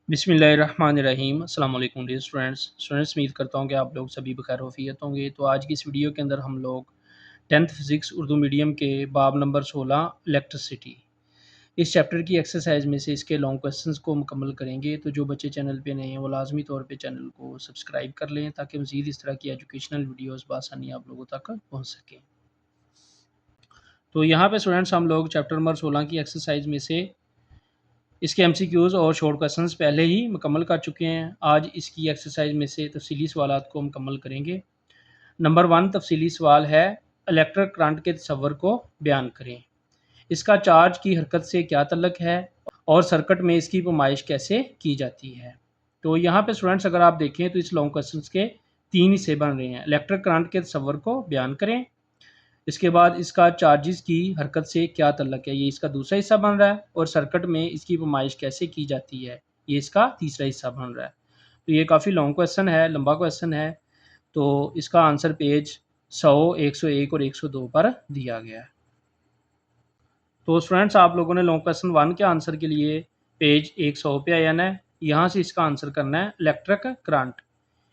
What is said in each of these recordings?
बिस्मिल्लाहिर्रहमानिर्रहीम। अस्सलाम वालेकुम डियर स्टूडेंट्स उम्मीद करता हूँ कि आप लोग सभी बखैर वफ़ियत होंगे। तो आज की इस वीडियो के अंदर हम लोग 10th फिज़िक्स उर्दू मीडियम के बाब नंबर 16 इलेक्ट्रिसिटी इस चैप्टर की एक्सरसाइज में से इसके लॉन्ग क्वेश्चंस को मुकम्मल करेंगे। तो जो बच्चे चैनल पे नए हैं वो लाजमी तौर पे चैनल को सब्सक्राइब कर लें ताकि मज़ीद इस तरह की एजुकेशनल वीडियोज़ बआसानी आप लोगों तक पहुँच सकें। तो यहाँ पे स्टूडेंट्स हम लोग चैप्टर नंबर 16 की एक्सरसाइज में से इसके एमसीक्यूज़ और शॉर्ट क्वेश्चंस पहले ही मुकम्मल कर चुके हैं। आज इसकी एक्सरसाइज में से तफसीली सवालात को मुकम्मल करेंगे। नंबर 1 तफसीली सवाल है, इलेक्ट्रिक करंट के तस्वर को बयान करें। इसका चार्ज की हरकत से क्या तल्लक है और सर्किट में इसकी पैमाइश कैसे की जाती है। तो यहाँ पे स्टूडेंट्स अगर आप देखें तो इस लॉन्ग क्वेश्चन के 3 हिस्से बन रहे हैं। इलेक्ट्रिक करंट के तस्वर को बयान करें, इसके बाद इसका चार्जेस की हरकत से क्या तल्लक है, ये इसका दूसरा हिस्सा बन रहा है, और सर्किट में इसकी पैमाइश कैसे की जाती है, ये इसका तीसरा हिस्सा बन रहा है। तो ये काफ़ी लॉन्ग क्वेश्चन है, लंबा क्वेश्चन है। तो इसका आंसर पेज 100, 101 और 102 पर दिया गया है। तो स्टूडेंट्स आप लोगों ने लॉन्ग क्वेश्चन 1 के आंसर के लिए पेज 100 पे आना है। यहाँ से इसका आंसर करना है इलेक्ट्रिक करंट।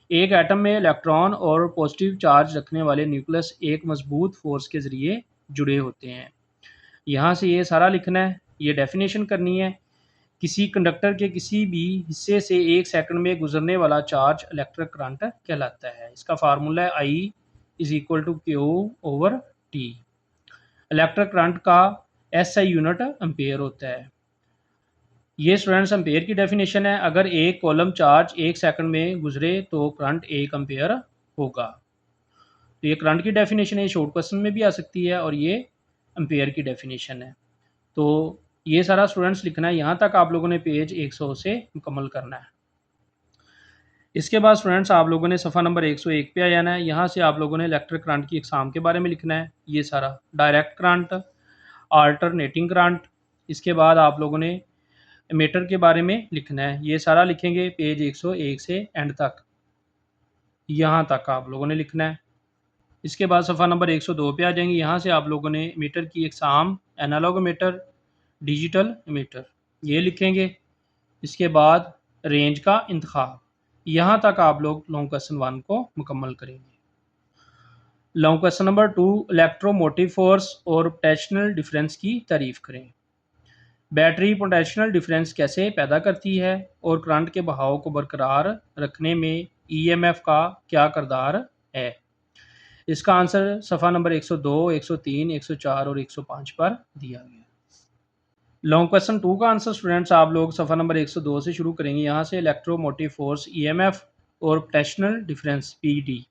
एक एटम में इलेक्ट्रॉन और पॉजिटिव चार्ज रखने वाले न्यूक्लियस एक मजबूत फोर्स के ज़रिए जुड़े होते हैं। यहाँ से ये सारा लिखना है, ये डेफिनेशन करनी है। किसी कंडक्टर के किसी भी हिस्से से 1 सेकंड में गुजरने वाला चार्ज इलेक्ट्रिक करंट कहलाता है। इसका फार्मूला है I = Q/T। इलेक्ट्रिक करंट का SI यूनिट एम्पेयर होता है। ये स्टूडेंट्स एम्पेयर की डेफिनेशन है। अगर एक कॉलम चार्ज 1 सेकंड में गुजरे तो करंट 1 एम्पेयर होगा। तो ये करंट की डेफिनेशन है, शॉर्ट क्वेश्चन में भी आ सकती है, और ये एम्पेयर की डेफिनेशन है। तो ये सारा स्टूडेंट्स लिखना है। यहाँ तक आप लोगों ने पेज 100 से मुकम्मल करना है। इसके बाद स्टूडेंट्स आप लोगों ने सफ़ा नंबर 101 पे आ जाना है। यहाँ से आप लोगों ने इलेक्ट्रिक करंट की इकसाम के बारे में लिखना है। ये सारा डायरेक्ट करंट, अल्टरनेटिंग करंट, इसके बाद आप लोगों ने मीटर के बारे में लिखना है। ये सारा लिखेंगे पेज 101 से एंड तक, यहाँ तक आप लोगों ने लिखना है। इसके बाद सफ़ा नंबर 102 पे आ जाएंगे। यहाँ से आप लोगों ने मीटर की इकसाम, एनालॉग मीटर, डिजिटल मीटर, ये लिखेंगे। इसके बाद रेंज का इंतखाब, यहाँ तक आप लोग लॉन्ग क्वेश्चन 1 को मुकम्मल करेंगे। Long question number 2, electromotive force और पोटेंशियल डिफरेंस की तारीफ करें। बैटरी पोटेंशियल डिफरेंस कैसे पैदा करती है और करंट के बहाव को बरकरार रखने में ईएमएफ का क्या किरदार है। इसका आंसर सफ़ा नंबर 102, 103, 104 और 105 पर दिया गया। लॉन्ग क्वेश्चन 2 का आंसर स्टूडेंट्स आप लोग सफ़ा नंबर 102 से शुरू करेंगे। यहाँ से इलेक्ट्रोमोटिव फोर्स ईएमएफ और पोटेंशियल डिफरेंस पीडी,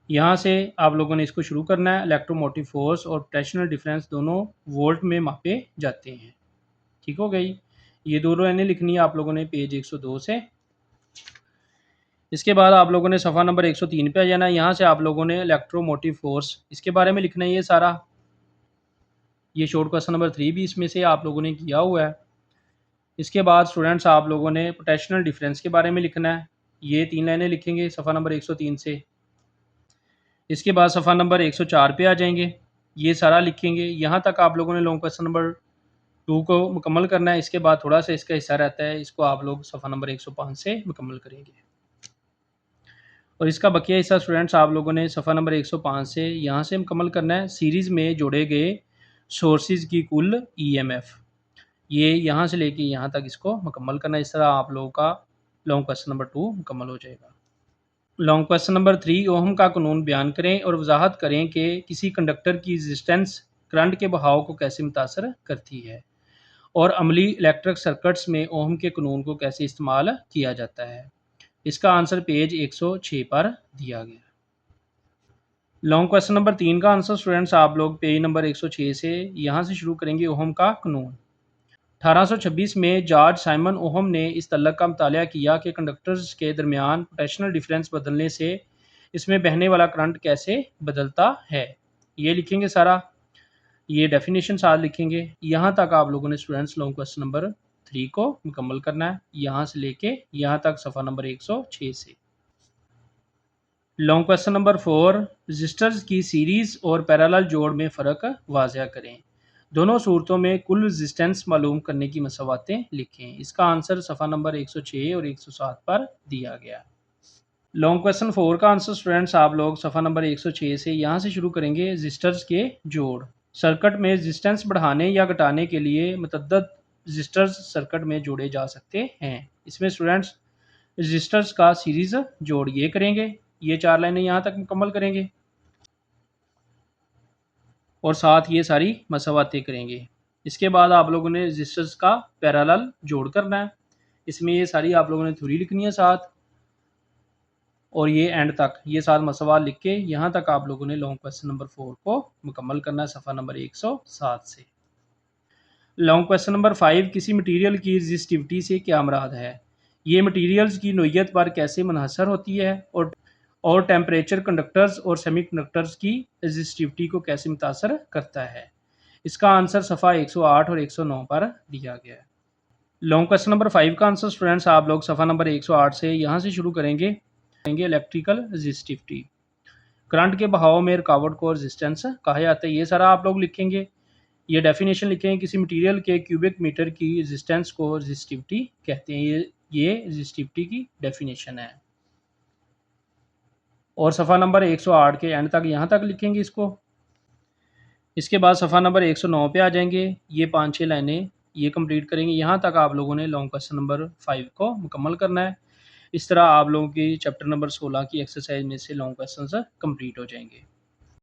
यहाँ से आप लोगों ने इसको शुरू करना है। इलेक्ट्रोमोटिव फोर्स और पोटेंशियल डिफरेंस दोनों वोल्ट में मापे जाते हैं। ठीक हो गई। ये दोनों लाइनें लिखनी है आप लोगों ने पेज 102 से। इसके बाद आप लोगों ने सफ़ा नंबर 103 पे आ जाना है। यहाँ से आप लोगों ने इलेक्ट्रोमोटिव फोर्स, इसके बारे में लिखना है। ये सारा, ये शॉर्ट क्वेश्चन नंबर 3 भी इसमें से आप लोगों ने किया हुआ है। इसके बाद स्टूडेंट्स आप लोगों ने पोटेंशियल डिफरेंस के बारे में लिखना है। ये 3 लाइनें लिखेंगे सफ़ा नंबर 103 से। इसके बाद सफ़ा नंबर 104 पे आ जाएंगे, ये सारा लिखेंगे। यहाँ तक आप लोगों ने लॉन्ग क्वेश्चन नंबर 2 को मुकम्मल करना है। इसके बाद थोड़ा सा इसका हिस्सा रहता है, इसको आप लोग सफ़ा नंबर 105 से मुकम्मल करेंगे। और इसका बकिया हिस्सा स्टूडेंट्स आप लोगों ने सफ़ा नंबर 105 से यहाँ से मुकम्मल करना है। सीरीज़ में जोड़े गए सोर्सेज की कुल ईएमएफ, ये यहाँ से लेके यहाँ तक इसको मुकम्मल करना है। इस तरह आप लोगों का लॉन्ग क्वेश्चन नंबर 2 मुकम्मल हो जाएगा। लॉन्ग क्वेश्चन नंबर 3, ओहम का कानून बयान करें और वजाहत करें कि किसी कंडक्टर की रेजिस्टेंस करंट के बहाव को कैसे मुतासर करती है और अमली इलेक्ट्रिक सर्किट्स में ओहम के कानून को कैसे इस्तेमाल किया जाता है। इसका आंसर पेज 106 पर दिया गया। लॉन्ग क्वेश्चन नंबर 3 का आंसर स्टूडेंट्स आप लोग पेज नंबर 106 से यहाँ से शुरू करेंगे। ओहम का कानून 1826 में जॉर्ज साइमन ओहम ने इस तल्लक का मुताला किया कि कंडक्टर्स के दरमियान पोटेंशियल डिफरेंस बदलने से इसमें बहने वाला करंट कैसे बदलता है। ये लिखेंगे सारा, ये डेफिनेशन साथ लिखेंगे। यहाँ तक आप लोगों ने स्टूडेंट्स लॉन्ग क्वेश्चन नंबर 3 को मुकम्मल करना है, यहाँ से लेके यहाँ तक सफ़ा नंबर 106 से। लॉन्ग क्वेश्चन नंबर 4, रजिस्टर्स की सीरीज़ और पैरेलल जोड़ में फ़र्क वाज़ह करें। दोनों सूरतों में कुल रेजिस्टेंस मालूम करने की मसवातें लिखें। इसका आंसर सफ़ा नंबर 106 और 107 पर दिया गया। लॉन्ग क्वेश्चन 4 का आंसर स्टूडेंट्स आप लोग सफ़ा नंबर 106 से यहाँ से शुरू करेंगे। रजिस्टर्स के जोड़। सर्किट में रेजिस्टेंस बढ़ाने या घटाने के लिए मुतअद्दिद रजिस्टर्स सर्किट में जोड़े जा सकते हैं। इसमें स्टूडेंट्स रजिस्टर्स का सीरीज़ जोड़ ये करेंगे, ये 4 लाइनें यहाँ तक मुकम्मल करेंगे और साथ ये सारी मसवातें करेंगे। इसके बाद आप लोगों ने रजिस्टर्स का पैरेलल जोड़ करना है। इसमें ये सारी आप लोगों ने थ्योरी लिखनी है साथ, और ये एंड तक ये सात मसवाल लिख के यहाँ तक आप लोगों ने लॉन्ग क्वेश्चन नंबर 4 को मुकम्मल करना है सफ़ा नंबर 107 से। लॉन्ग क्वेश्चन नंबर 5, किसी मटेरियल की रजिस्टिविटी से क्या मुराद है? ये मटेरियल्स की नोयत पर कैसे मुनहसर होती है और टेम्परेचर कंडक्टर्स और सेमीकंडक्टर्स की रजिस्टिविटी को कैसे मुतासर करता है? इसका आंसर सफ़ा 108 और 109 पर दिया गया है। लॉन्ग क्वेश्चन नंबर 5 का आंसर स्टूडेंट्स आप लोग सफ़ा नंबर 108 से यहाँ से शुरू करेंगे। इलेक्ट्रिकल रजिस्टिविटी, करंट के बहाव में रुकावट को रेजिस्टेंस कहा जाता है। ये सारा आप लोग लिखेंगे। ये डेफिनेशन लिखेंगे, किसी मटेरियल के क्यूबिक मीटर की रेजिस्टेंस को रेजिस्टिविटी कहते हैं। ये रेजिस्टिविटी की डेफिनेशन है। और सफ़ा नंबर 108 के एंड तक यहाँ तक लिखेंगे इसको। इसके बाद सफ़ा नंबर 109 पे आ जाएंगे। ये 5-6 लाइनें ये कंप्लीट करेंगे। यहाँ तक आप लोगों ने लॉन्ग क्वेश्चन नंबर 5 को मुकम्मल करना है। इस तरह आप लोगों की चैप्टर नंबर 16 की एक्सरसाइज में से लॉन्ग क्वेश्चन कंप्लीट हो जाएंगे।